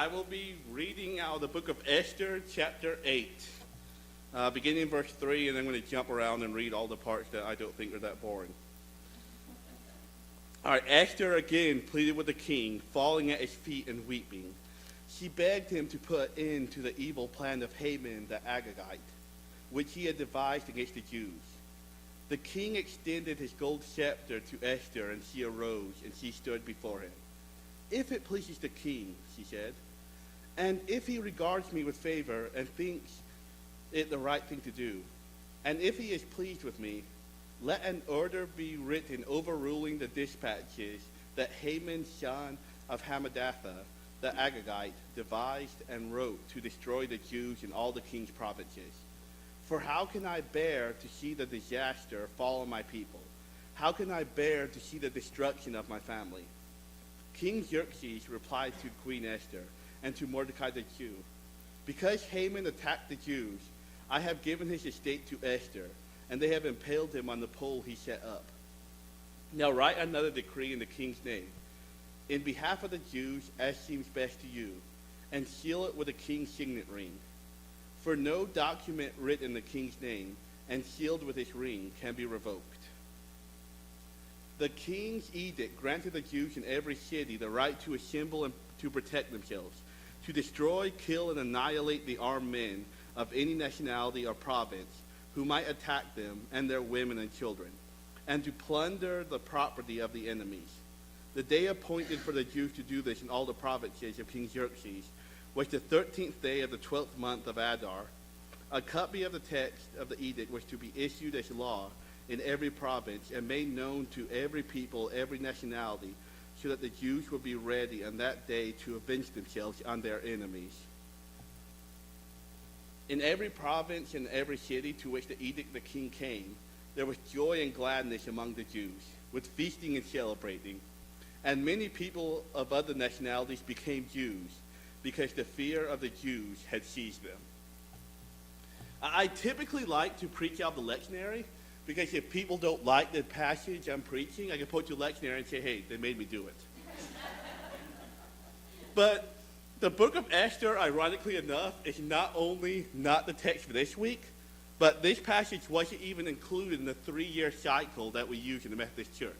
I will be reading out of the book of Esther, chapter 8, beginning in verse 3, and I'm going to jump around and read all the parts that I don't think are that boring. All right, Esther again pleaded with the king, falling at his feet and weeping. She begged him to put an end to the evil plan of Haman the Agagite, which he had devised against the Jews. The king extended his gold scepter to Esther, and she arose, and she stood before him. "If it pleases the king," she said, "and if he regards me with favor and thinks it the right thing to do, and if he is pleased with me, let an order be written overruling the dispatches that Haman, son of Hammedatha, the Agagite, devised and wrote to destroy the Jews in all the king's provinces. For how can I bear to see the disaster fall on my people? How can I bear to see the destruction of my family?" King Xerxes replied to Queen Esther and to Mordecai the Jew, "Because Haman attacked the Jews, I have given his estate to Esther, and they have impaled him on the pole he set up. Now write another decree in the king's name, in behalf of the Jews as seems best to you, and seal it with a king's signet ring. For no document written in the king's name and sealed with his ring can be revoked." The king's edict granted the Jews in every city the right to assemble and to protect themselves, to destroy, kill, and annihilate the armed men of any nationality or province who might attack them and their women and children, and to plunder the property of the enemies. The day appointed for the Jews to do this in all the provinces of King Xerxes was the 13th day of the 12th month of Adar. A copy of the text of the edict was to be issued as law in every province and made known to every people, every nationality, so that the Jews would be ready on that day to avenge themselves on their enemies. In every province and every city to which the edict of the king came, there was joy and gladness among the Jews, with feasting and celebrating. And many people of other nationalities became Jews, because the fear of the Jews had seized them. I typically like to preach out the lectionary, because if people don't like the passage I'm preaching, I can put you a lectionary and say, "Hey, they made me do it." But the book of Esther, ironically enough, is not only not the text for this week, but this passage wasn't even included in the 3-year cycle that we use in the Methodist Church.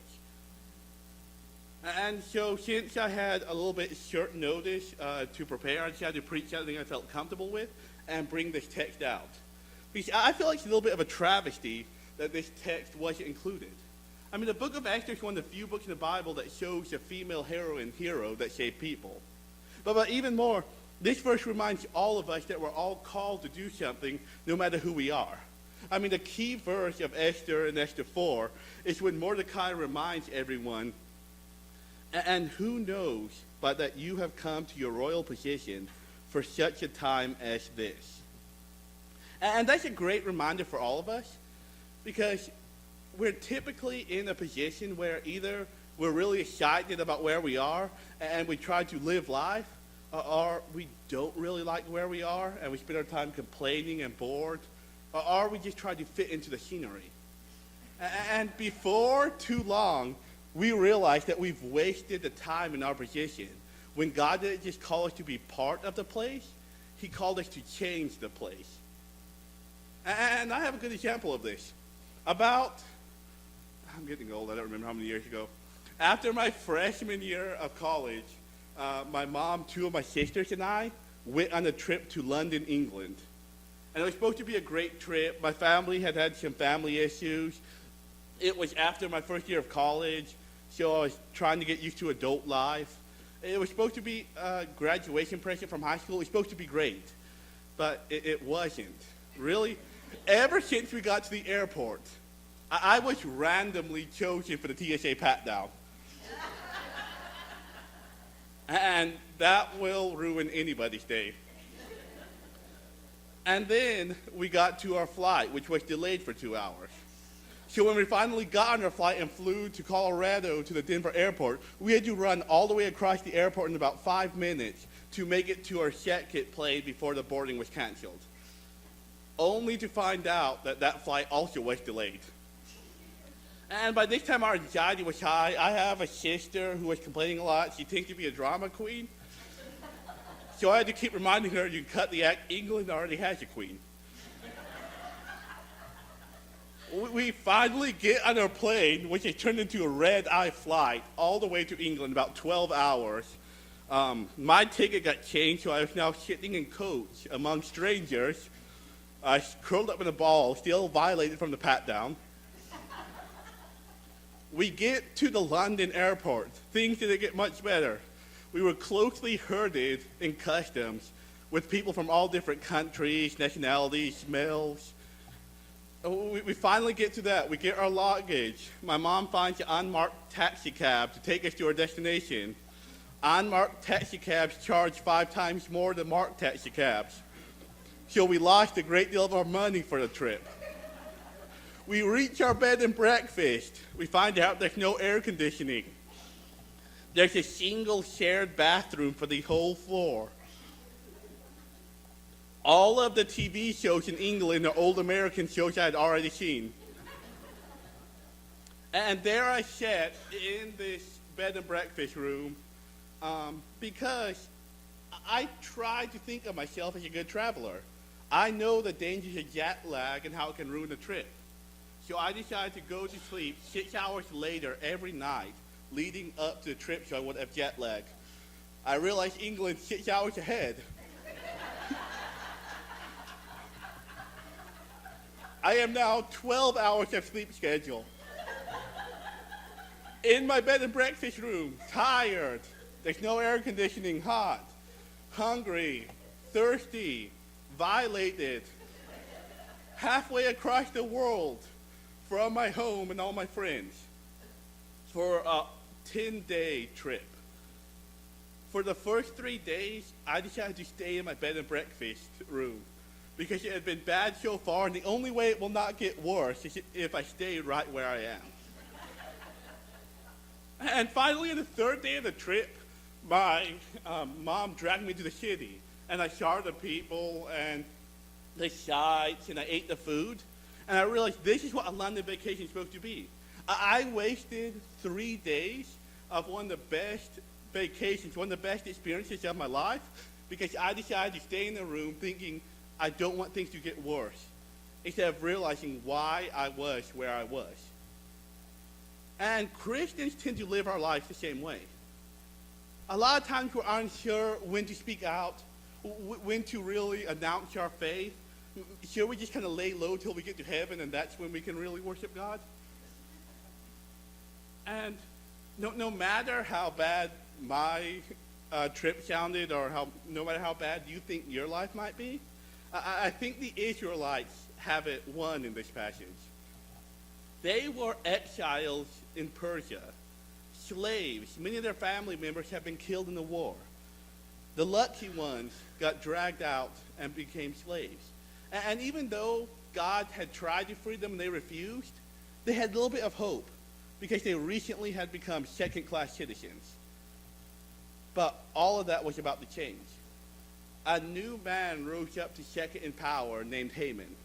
And so since I had a little bit short notice to prepare, I decided to preach something I felt comfortable with and bring this text out. Because I feel like it's a little bit of a travesty that this text wasn't included. I mean, the book of Esther is one of the few books in the Bible that shows a female hero that saved people. But even more, this verse reminds all of us that we're all called to do something no matter who we are. I mean, the key verse of Esther and Esther 4 is when Mordecai reminds everyone, "And who knows but that you have come to your royal position for such a time as this." And that's a great reminder for all of us, because we're typically in a position where either we're really excited about where we are and we try to live life, or we don't really like where we are and we spend our time complaining and bored, or we just try to fit into the scenery. And before too long, we realize that we've wasted the time in our position. When God didn't just call us to be part of the place, he called us to change the place. And I have a good example of this. I'm getting old, I don't remember how many years ago. After my freshman year of college, my mom, 2 of my sisters, and I went on a trip to London, England. And it was supposed to be a great trip. My family had some family issues. It was after my first year of college, so I was trying to get used to adult life. It was supposed to be a graduation present from high school. It was supposed to be great, but it wasn't. Really, ever since we got to the airport, I was randomly chosen for the TSA pat-down. And that will ruin anybody's day. And then we got to our flight, which was delayed for 2 hours. So when we finally got on our flight and flew to Colorado to the Denver airport, we had to run all the way across the airport in about 5 minutes to make it to our second plane before the boarding was canceled. Only to find out that that flight also was delayed. And by this time, our anxiety was high. I have a sister who was complaining a lot. She thinks to be a drama queen. So I had to keep reminding her, you can cut the act, England already has a queen. We finally get on our plane, which has turned into a red-eye flight, all the way to England, about 12 hours. My ticket got changed, so I was now sitting in coach among strangers, curled up in a ball, still violated from the pat-down. We get to the London airport. Things didn't get much better. We were closely herded in customs with people from all different countries, nationalities, smells. We finally get to that. We get our luggage. My mom finds an unmarked taxi cab to take us to our destination. Unmarked taxi cabs charge 5 times more than marked taxi cabs. So we lost a great deal of our money for the trip. We reach our bed and breakfast. We find out there's no air conditioning. There's a single shared bathroom for the whole floor. All of the TV shows in England are old American shows I had already seen. And there I sat in this bed and breakfast room because I tried to think of myself as a good traveler. I know the dangers of jet lag and how it can ruin a trip. So I decided to go to sleep 6 hours later every night leading up to the trip so I wouldn't have jet lag. I realized England's 6 hours ahead. I am now 12 hours of sleep schedule. In my bed and breakfast room, tired. There's no air conditioning, hot, hungry, thirsty, violated. Halfway across the world from my home and all my friends for a 10-day trip. For the first 3 days, I decided to stay in my bed and breakfast room because it had been bad so far, and the only way it will not get worse is if I stay right where I am. And finally, on the 3rd day of the trip, my mom dragged me to the city, and I saw the people and the sights, and I ate the food, and I realized this is what a London vacation is supposed to be. I wasted 3 days of one of the best vacations, one of the best experiences of my life, because I decided to stay in the room thinking I don't want things to get worse, instead of realizing why I was where I was. And Christians tend to live our lives the same way. A lot of times we're unsure when to speak out, when to really announce our faith. Should we just kind of lay low till we get to heaven and that's when we can really worship God? And no matter how bad my trip sounded or no matter how bad you think your life might be, I think the Israelites have it won in this passage. They were exiles in Persia, slaves. Many of their family members have been killed in the war. The lucky ones got dragged out and became slaves. And even though God had tried to free them and they refused, they had a little bit of hope because they recently had become second-class citizens. But all of that was about to change. A new man rose up to second in power named Haman.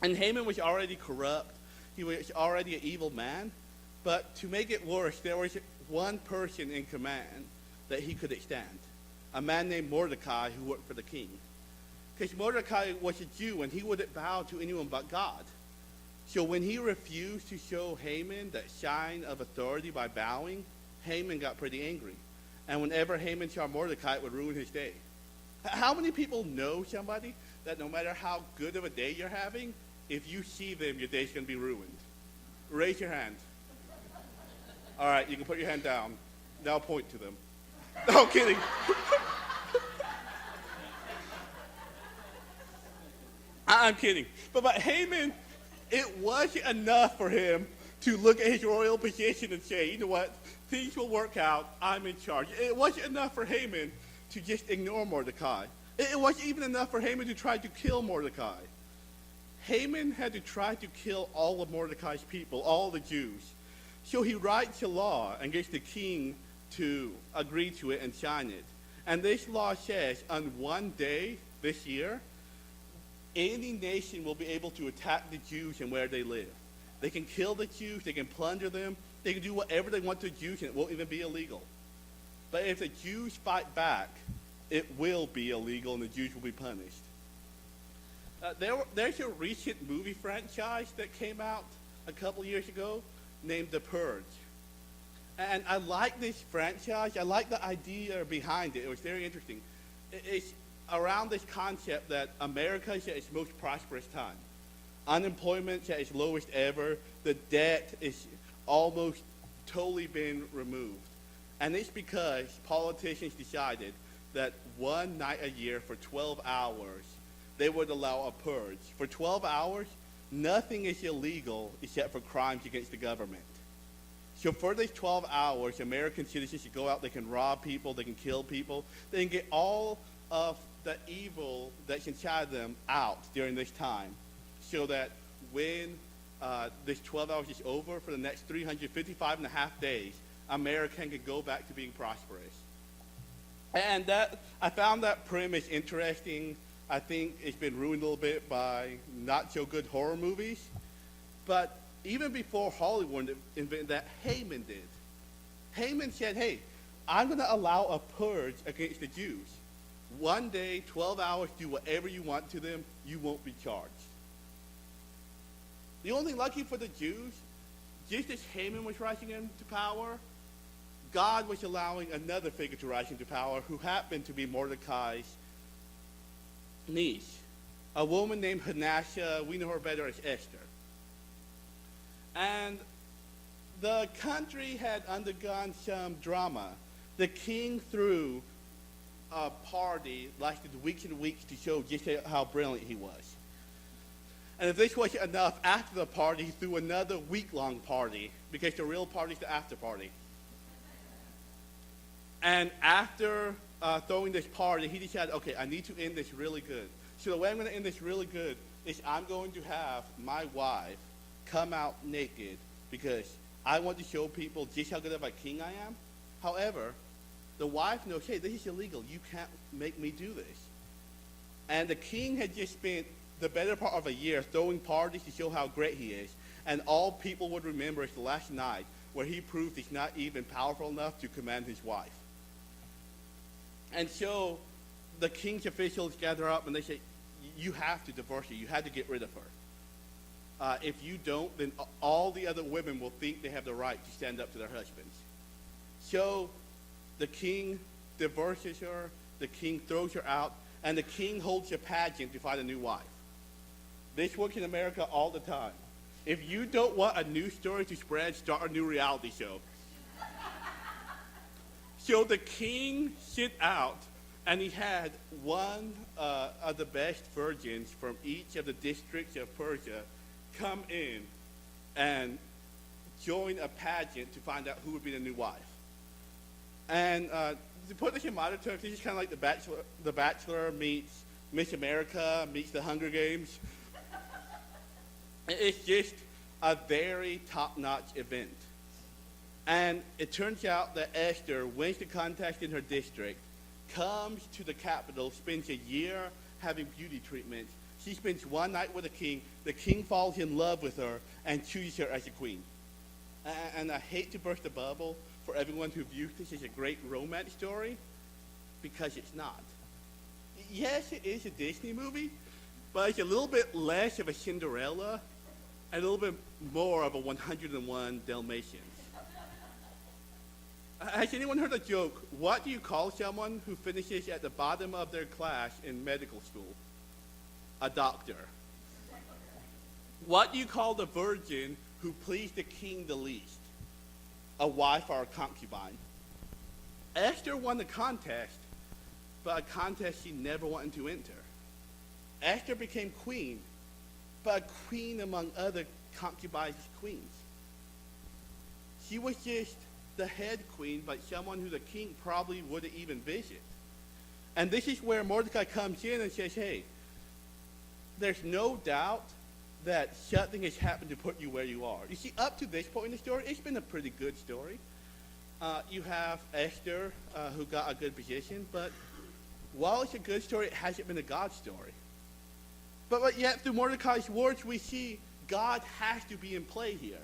And Haman was already corrupt. He was already an evil man. But to make it worse, there was one person in command that he could extend. A man named Mordecai who worked for the king. Because Mordecai was a Jew and he wouldn't bow to anyone but God. So when he refused to show Haman that sign of authority by bowing, Haman got pretty angry. And whenever Haman saw Mordecai, it would ruin his day. How many people know somebody that no matter how good of a day you're having, if you see them, your day's going to be ruined? Raise your hand. All right, you can put your hand down. Now point to them. No, I'm kidding. I'm kidding. But Haman, it wasn't enough for him to look at his royal position and say, you know what, things will work out, I'm in charge. It wasn't enough for Haman to just ignore Mordecai. It wasn't even enough for Haman to try to kill Mordecai. Haman had to try to kill all of Mordecai's people, all the Jews. So he writes a law and gets the king to agree to it and sign it. And this law says on one day this year, any nation will be able to attack the Jews and where they live. They can kill the Jews, they can plunder them, they can do whatever they want to the Jews and it won't even be illegal. But if the Jews fight back, it will be illegal and the Jews will be punished. There's a recent movie franchise that came out a couple years ago named The Purge. And I like this franchise. I like the idea behind it. It was very interesting. It's around this concept that America is at its most prosperous time. Unemployment's at its lowest ever. The debt is almost totally been removed. And it's because politicians decided that one night a year for 12 hours, they would allow a purge. For 12 hours, nothing is illegal except for crimes against the government. So for these 12 hours, American citizens should go out, they can rob people, they can kill people, they can get all of the evil that's inside them out during this time, so that when this 12 hours is over, for the next 355 and a half days, America can go back to being prosperous. And I found that premise interesting. I think it's been ruined a little bit by not so good horror movies. But even before Hollywood invented that, Haman did. Haman said, hey, I'm going to allow a purge against the Jews. One day, 12 hours, do whatever you want to them, you won't be charged. The only thing lucky for the Jews, just as Haman was rising into power, God was allowing another figure to rise into power who happened to be Mordecai's niece, a woman named Hadassah. We know her better as Esther. And the country had undergone some drama. The king threw a party, lasted weeks and weeks, to show just how brilliant he was. And if this wasn't enough, after the party, he threw another week-long party, because the real party is the after party. And after throwing this party, he decided, okay, I need to end this really good. So the way I'm going to end this really good is I'm going to have my wife come out naked, because I want to show people just how good of a king I am. However, the wife knows, hey, this is illegal. You can't make me do this. And the king had just spent the better part of a year throwing parties to show how great he is. And all people would remember is the last night where he proved he's not even powerful enough to command his wife. And so the king's officials gather up and they say, you have to divorce her. You have to get rid of her. If you don't, then all the other women will think they have the right to stand up to their husbands. So the king divorces her, the king throws her out, and the king holds a pageant to find a new wife. This works in America all the time. If you don't want a news story to spread, start a new reality show. So the king sent out, and he had one of the best virgins from each of the districts of Persia come in and join a pageant to find out who would be the new wife. And to put this in modern terms, this is kind of like The Bachelor meets Miss America meets the Hunger Games. It's just a very top-notch event. And it turns out that Esther wins the contest in her district, comes to the capital, spends a year having beauty treatments. She spends one night with the king falls in love with her, and chooses her as a queen. And I hate to burst the bubble for everyone who views this as a great romance story, because it's not. Yes, it is a Disney movie, but it's a little bit less of a Cinderella and a little bit more of a 101 Dalmatians. Has anyone heard a joke? What do you call someone who finishes at the bottom of their class in medical school? A doctor. What do you call the virgin who pleased the king the least? A wife or a concubine. Esther won the contest, but a contest she never wanted to enter. Esther became queen, but a queen among other concubines' queens. She was just the head queen, but someone who the king probably wouldn't even visit. And this is where Mordecai comes in and says, hey, there's no doubt that something has happened to put you where you are. You see, up to this point in the story, it's been a pretty good story. You have Esther, who got a good position, but while it's a good story, it hasn't been a God story. But yet, through Mordecai's words, we see God has to be in play here.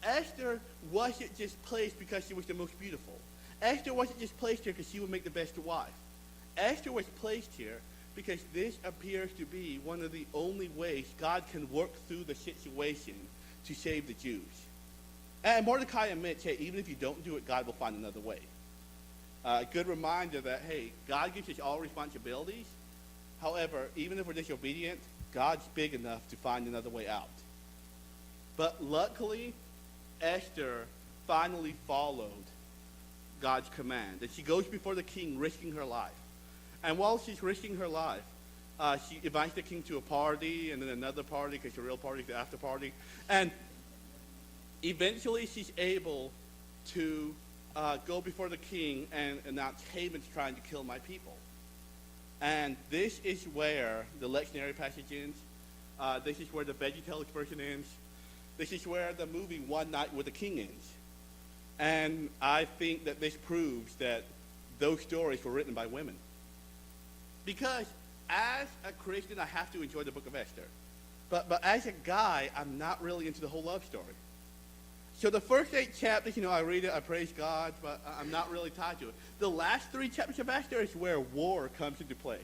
Esther wasn't just placed because she was the most beautiful. Esther wasn't just placed here because she would make the best wife. Esther was placed here because this appears to be one of the only ways God can work through the situation to save the Jews. And Mordecai admits, hey, even if you don't do it, God will find another way. A good reminder that, hey, God gives us all responsibilities. However, even if we're disobedient, God's big enough to find another way out. But luckily, Esther finally followed God's command. And she goes before the king, risking her life. And while she's risking her life, she invites the king to a party, and then another party, because the real party is the after party. And eventually she's able to go before the king and announce, Haman's trying to kill my people. And this is where the lectionary passage ends. This is where the VeggieTales version ends. This is where the movie One Night with the King ends. And I think that this proves that those stories were written by women. Because as a Christian, I have to enjoy the book of Esther. But as a guy, I'm not really into the whole love story. So the first 8 chapters, I read it, I praise God, but I'm not really tied to it. The last 3 chapters of Esther is where war comes into play.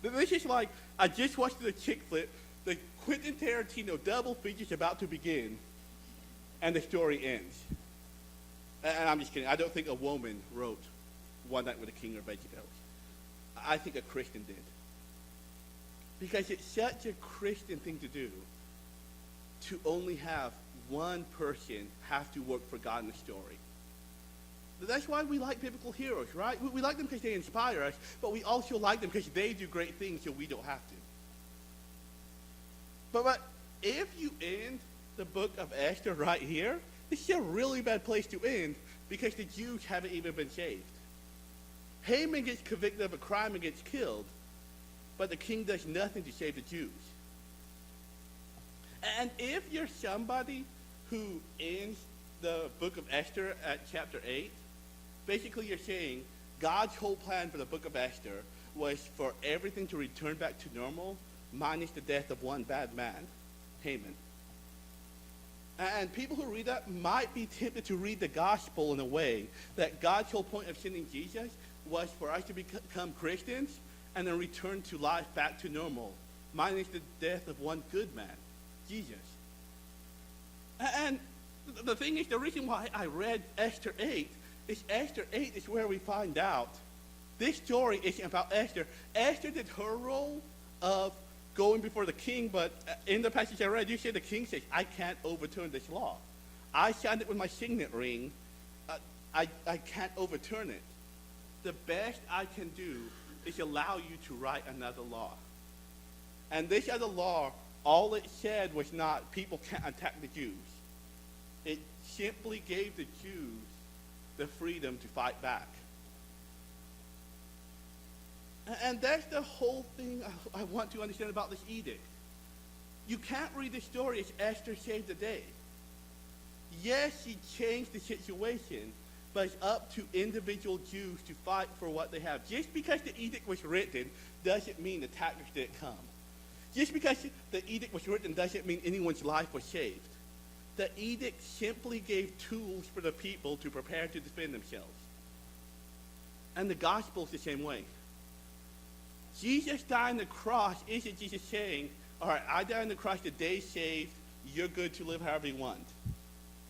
This is like, I just watched the chick flick, the Quentin Tarantino double feature is about to begin, and the story ends. And I'm just kidding. I don't think a woman wrote One Night with a King or VeggieTales. I think a Christian did. Because it's such a Christian thing to do to only have one person have to work for God in the story. That's why we like biblical heroes, right? We like them because they inspire us, but we also like them because they do great things so we don't have to. But if you end the book of Esther right here, this is a really bad place to end because the Jews haven't even been saved. Haman gets convicted of a crime and gets killed, but the king does nothing to save the Jews. And if you're somebody who ends the book of Esther at chapter 8, basically you're saying God's whole plan for the book of Esther was for everything to return back to normal, minus the death of one bad man, Haman. And people who read that might be tempted to read the gospel in a way that God's whole point of sending Jesus was for us to become Christians and then return to life back to normal, minus the death of one good man, Jesus. And the thing is, the reason why I read Esther 8 is where we find out this story isn't about Esther. Esther did her role of going before the king, but in the passage I read, you say the king says, I can't overturn this law. I signed it with my signet ring. I can't overturn it. The best I can do is allow you to write another law. And this other law, all it said was not people can't attack the Jews. It simply gave the Jews the freedom to fight back. And that's the whole thing I want to understand about this edict. You can't read the story as Esther saved the day. Yes, she changed the situation, but it's up to individual Jews to fight for what they have. Just because the edict was written doesn't mean the attackers didn't come. Just because the edict was written doesn't mean anyone's life was saved. The edict simply gave tools for the people to prepare to defend themselves. And the gospel is the same way. Jesus died on the cross isn't Jesus saying, all right, I died on the cross, the day's saved, you're good to live however you want.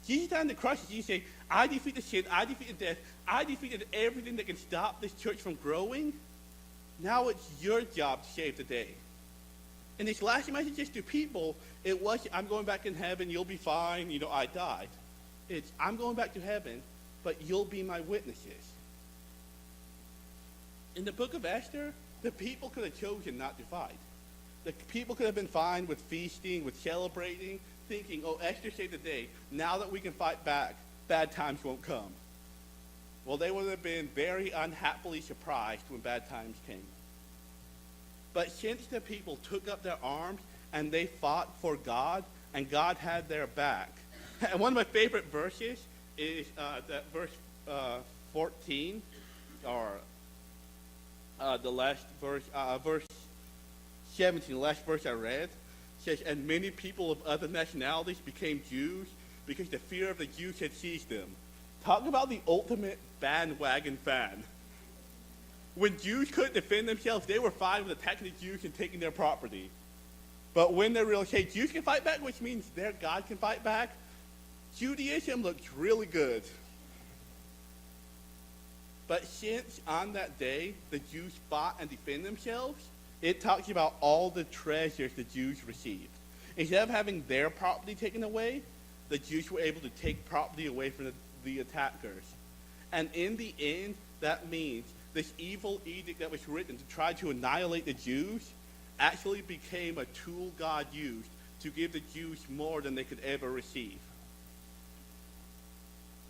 Jesus died on the cross is Jesus saying, I defeated sin, I defeated death, I defeated everything that can stop this church from growing. Now it's your job to save the day. And these last messages to people, it wasn't, I'm going back in heaven, you'll be fine, I died. It's, I'm going back to heaven, but you'll be my witnesses. In the book of Esther, the people could have chosen not to fight. The people could have been fine with feasting, with celebrating, thinking, oh, Esther saved the day. Now that we can fight back, bad times won't come. Well, they would have been very unhappily surprised when bad times came. But since the people took up their arms and they fought for God, and God had their back. And one of my favorite verses is that verse 14, or the last verse, verse 17, the last verse I read, says, and many people of other nationalities became Jews because the fear of the Jews had seized them. Talk about the ultimate bandwagon fan. When Jews couldn't defend themselves, they were fine with attacking the Jews and taking their property. But when they realized, hey, Jews can fight back, which means their God can fight back, Judaism looked really good. But since on that day the Jews fought and defended themselves, it talks about all the treasures the Jews received. Instead of having their property taken away, the Jews were able to take property away from the attackers. And in the end, that means this evil edict that was written to try to annihilate the Jews actually became a tool God used to give the Jews more than they could ever receive.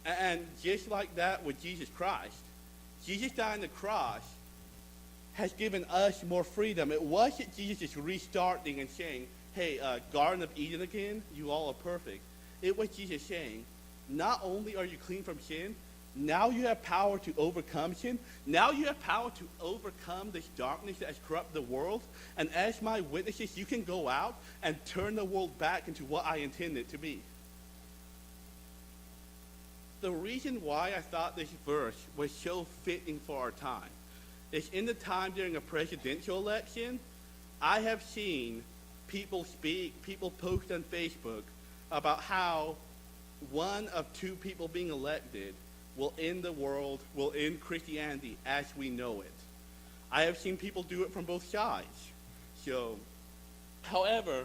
And just like that with Jesus Christ, Jesus dying on the cross has given us more freedom. It wasn't Jesus just restarting and saying, hey, Garden of Eden again, you all are perfect. It was Jesus saying, not only are you clean from sin, now you have power to overcome sin. Now you have power to overcome this darkness that has corrupted the world. And as my witnesses, you can go out and turn the world back into what I intended it to be. The reason why I thought this verse was so fitting for our time is in the time during a presidential election, I have seen people speak, people post on Facebook about how one of two people being elected will end the world, will end Christianity as we know it. I have seen people do it from both sides. So, however,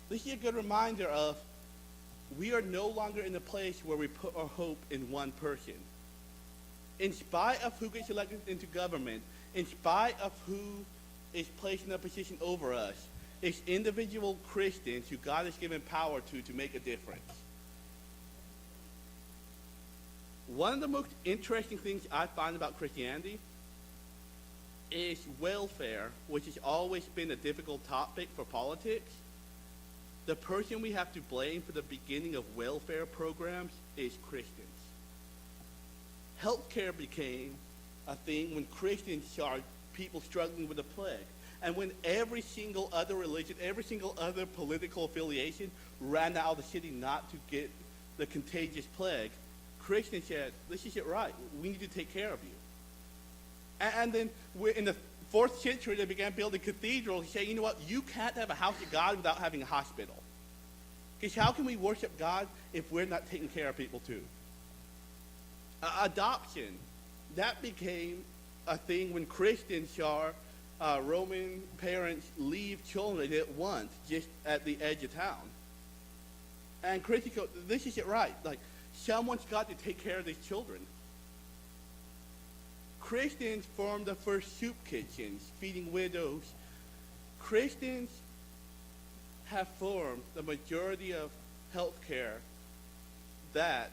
this is a good reminder of we are no longer in a place where we put our hope in one person. In spite of who gets elected into government, in spite of who is placed in a position over us, it's individual Christians who God has given power to make a difference. One of the most interesting things I find about Christianity is welfare, which has always been a difficult topic for politics. The person we have to blame for the beginning of welfare programs is Christians. Healthcare became a thing when Christians saw people struggling with the plague. And when every single other religion, every single other political affiliation ran out of the city not to get the contagious plague, Christians said, this isn't right. We need to take care of you. And then in the 4th century, they began building cathedrals saying, you know what, you can't have a house of God without having a hospital. Because how can we worship God if we're not taking care of people too? Adoption, that became a thing when Christians saw Roman parents leave children at once just at the edge of town. And Christians go, this isn't right. Like, someone's got to take care of these children. Christians formed the first soup kitchens, feeding widows. Christians have formed the majority of healthcare that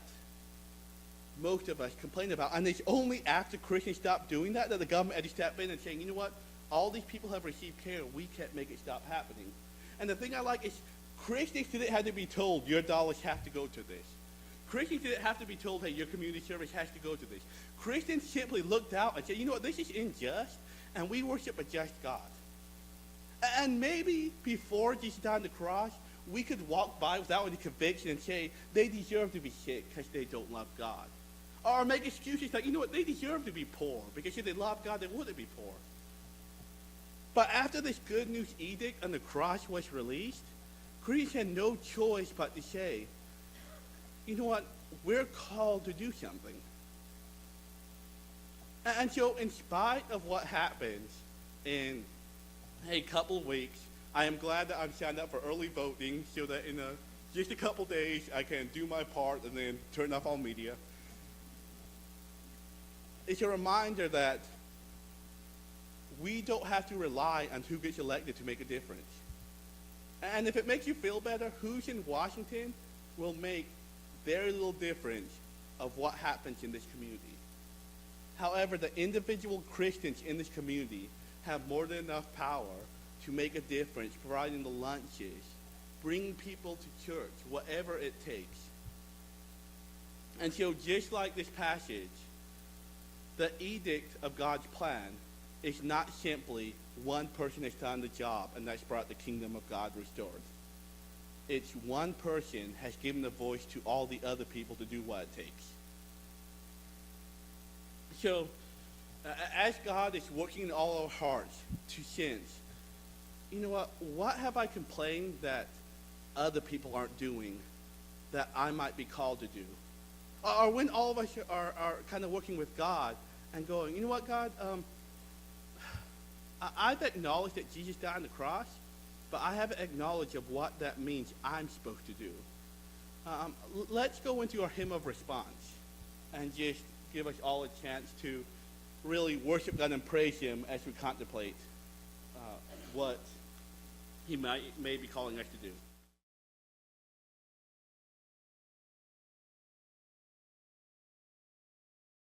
most of us complain about. And it's only after Christians stopped doing that the government had to step in and saying, you know what, all these people have received care, we can't make it stop happening. And the thing I like is Christians didn't have to be told your dollars have to go to this. Christians didn't have to be told, hey, your community service has to go to this. Christians simply looked out and said, you know what, this is unjust, and we worship a just God. And maybe before Jesus died on the cross, we could walk by without any conviction and say, they deserve to be sick because they don't love God. Or make excuses like, you know what, they deserve to be poor because if they love God, they wouldn't be poor. But after this good news edict on the cross was released, Christians had no choice but to say, you know what, we're called to do something. And so in spite of what happens in a couple of weeks, I am glad that I'm signed up for early voting so that in just a couple days I can do my part and then turn off all media. It's a reminder that we don't have to rely on who gets elected to make a difference. And if it makes you feel better, who's in Washington will make very little difference of what happens in this community. However, the individual Christians in this community have more than enough power to make a difference, providing the lunches, bringing people to church, whatever it takes. And so just like this passage, the edict of God's plan is not simply one person has done the job and that's brought the kingdom of God restored. It's one person has given the voice to all the other people to do what it takes. So As God is working in all our hearts to sense, you know what? What have I complained that other people aren't doing that I might be called to do? Or when all of us are kind of working with God and going, you know what, God? I've acknowledged that Jesus died on the cross, but I haven't acknowledged of what that means I'm supposed to do. Let's go into our hymn of response and just give us all a chance to really worship God and praise him as we contemplate what he may be calling us to do.